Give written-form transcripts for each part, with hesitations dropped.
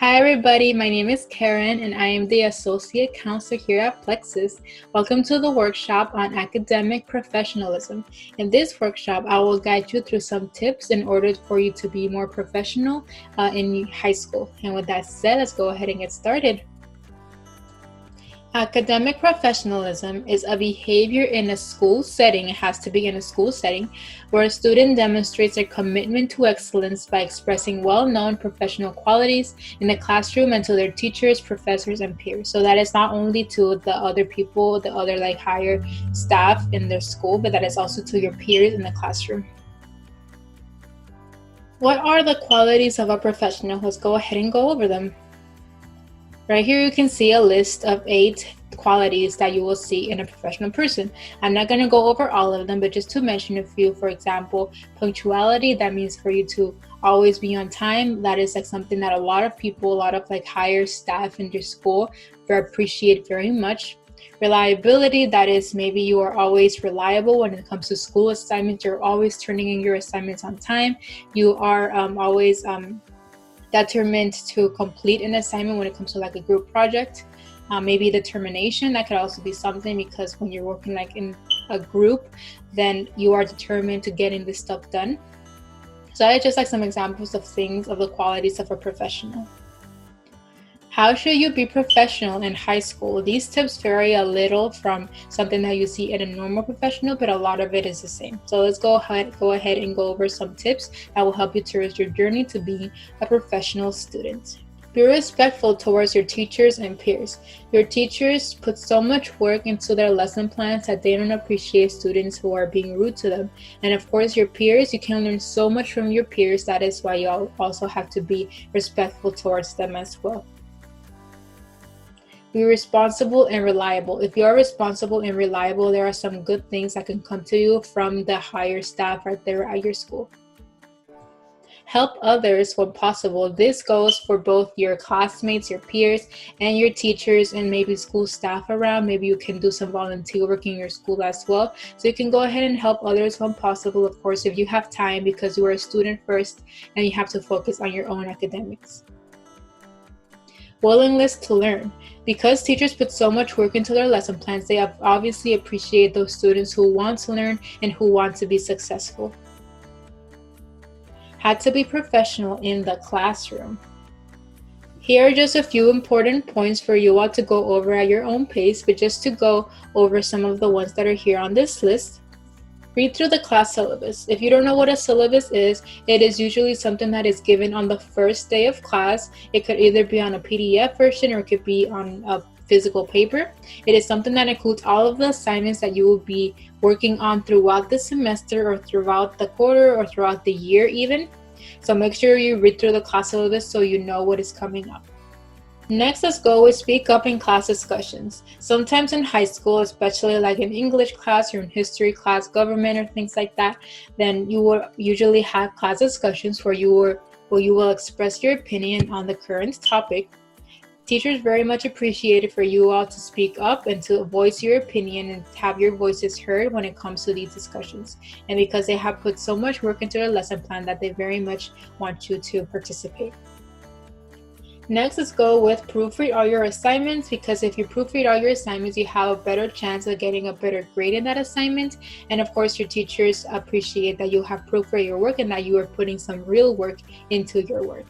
Hi everybody, my name is Karen and I am the Associate Counselor here at Plexus. Welcome to the workshop on academic professionalism. In this workshop, I will guide you through some tips in order for you to be more professional in high school. And with that said, let's go ahead and get started. Academic professionalism is a behavior in a school setting, it has to be in a school setting, where a student demonstrates their commitment to excellence by expressing well-known professional qualities in the classroom and to their teachers, professors, and peers. So that is not only to the other people, the other higher staff in their school, but that is also to your peers in the classroom. What are the qualities of a professional? Let's go ahead and go over them. Right here you can see a list of 8 qualities that you will see in a professional person. I'm not going to go over all of them, but just to mention a few. For example, punctuality, that means for you to always be on time. That is something that a lot of people, a lot of higher staff in your school appreciate very much. Reliability, that is maybe you are always reliable when it comes to school assignments. You're always turning in your assignments on time. You are always determined to complete an assignment when it comes to a group project. Maybe determination, that could also be something, because when you're working in a group, then you are determined to getting this stuff done. So that is just some examples of the qualities of a professional. How should you be professional in high school? These tips vary a little from something that you see in a normal professional, but a lot of it is the same. So let's go ahead and go over some tips that will help you towards your journey to being a professional student. Be respectful towards your teachers and peers. Your teachers put so much work into their lesson plans that they don't appreciate students who are being rude to them. And of course, your peers, you can learn so much from your peers. That is why you also have to be respectful towards them as well. Be responsible and reliable. If you are responsible and reliable, there are some good things that can come to you from the higher staff right there at your school. Help others when possible. This goes for both your classmates, your peers, and your teachers, and maybe school staff around. Maybe you can do some volunteer work in your school as well. So you can go ahead and help others when possible, of course, if you have time, because you are a student first and you have to focus on your own academics. Willingness to learn. Because teachers put so much work into their lesson plans, they obviously appreciate those students who want to learn and who want to be successful. Had to be professional in the classroom. Here are just a few important points for you all to go over at your own pace, but just to go over some of the ones that are here on this list. Read through the class syllabus. If you don't know what a syllabus is, it is usually something that is given on the first day of class. It could either be on a PDF version or it could be on a physical paper. It is something that includes all of the assignments that you will be working on throughout the semester or throughout the quarter or throughout the year even. So make sure you read through the class syllabus so you know what is coming up. Next, let's go with speak up in class discussions. Sometimes in high school, especially in English class or in history class, government or things like that, then you will usually have class discussions where you will express your opinion on the current topic. Teachers very much appreciate it for you all to speak up and to voice your opinion and have your voices heard when it comes to these discussions. And because they have put so much work into their lesson plan, that they very much want you to participate. Next, let's go with proofread all your assignments, because if you proofread all your assignments, you have a better chance of getting a better grade in that assignment. And of course, your teachers appreciate that you have proofread your work and that you are putting some real work into your work.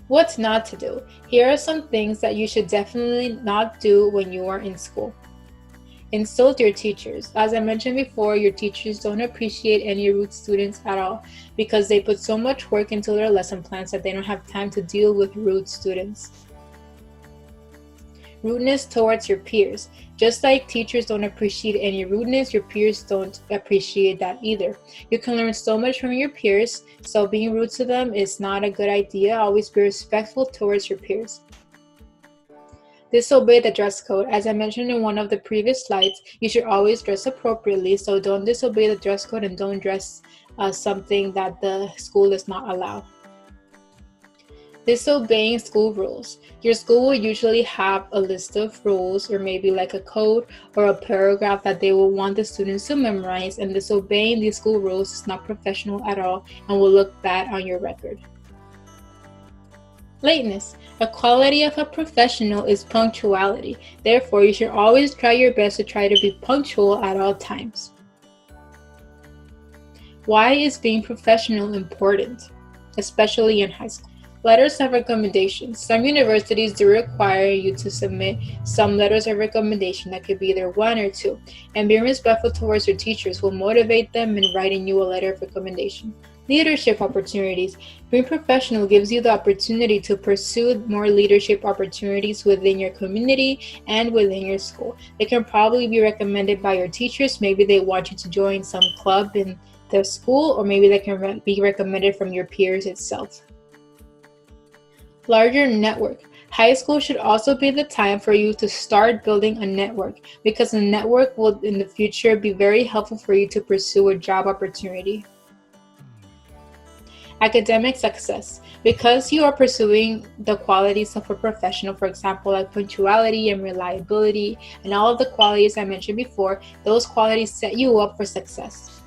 What's not to do? Here are some things that you should definitely not do when you are in school. Insult your teachers. As I mentioned before, your teachers don't appreciate any rude students at all, because they put so much work into their lesson plans that they don't have time to deal with rude students. Rudeness towards your peers. Just like teachers don't appreciate any rudeness, your peers don't appreciate that either. You can learn so much from your peers, so being rude to them is not a good idea. Always be respectful towards your peers. Disobey the dress code. As I mentioned in one of the previous slides, you should always dress appropriately, so don't disobey the dress code and don't dress something that the school does not allow. Disobeying school rules. Your school will usually have a list of rules, or maybe a code or a paragraph that they will want the students to memorize, and disobeying these school rules is not professional at all and will look bad on your record. Lateness. A quality of a professional is punctuality. Therefore, you should always try your best to try to be punctual at all times. Why is being professional important, especially in high school? Letters of recommendation. Some universities do require you to submit some letters of recommendation that could be either 1 or 2, and being respectful towards your teachers will motivate them in writing you a letter of recommendation. Leadership opportunities. Being professional gives you the opportunity to pursue more leadership opportunities within your community and within your school. They can probably be recommended by your teachers. Maybe they want you to join some club in the school, or maybe they can be recommended from your peers itself. Larger network. High school should also be the time for you to start building a network, because a network will in the future be very helpful for you to pursue a job opportunity. Academic success. Because you are pursuing the qualities of a professional, for example, like punctuality and reliability, and all of the qualities I mentioned before, those qualities set you up for success.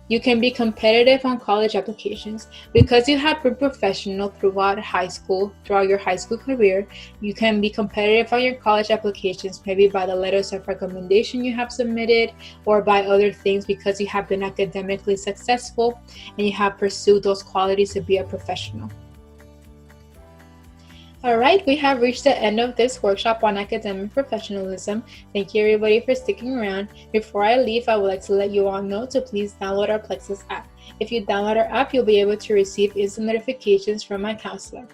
You can be competitive on college applications. Because you have been professional throughout your high school career, you can be competitive on your college applications, maybe by the letters of recommendation you have submitted, or by other things, because you have been academically successful and you have pursued those qualities to be a professional. Alright, we have reached the end of this workshop on academic professionalism. Thank you everybody for sticking around. Before I leave, I would like to let you all know to please download our Plexus app. If you download our app, you'll be able to receive instant notifications from my counselor.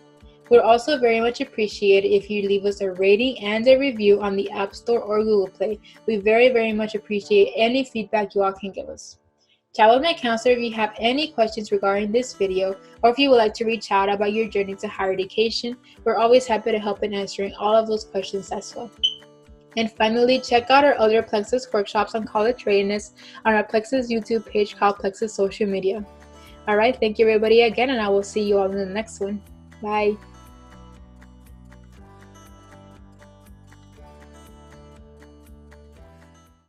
We'd also very much appreciate it if you leave us a rating and a review on the App Store or Google Play. We very much appreciate any feedback you all can give us. Chat with my counselor if you have any questions regarding this video, or if you would like to reach out about your journey to higher education. We're always happy to help in answering all of those questions as well. And finally, check out our other Plexus workshops on college readiness on our Plexus YouTube page called Plexus Social Media. Alright, thank you everybody again, and I will see you all in the next one. Bye.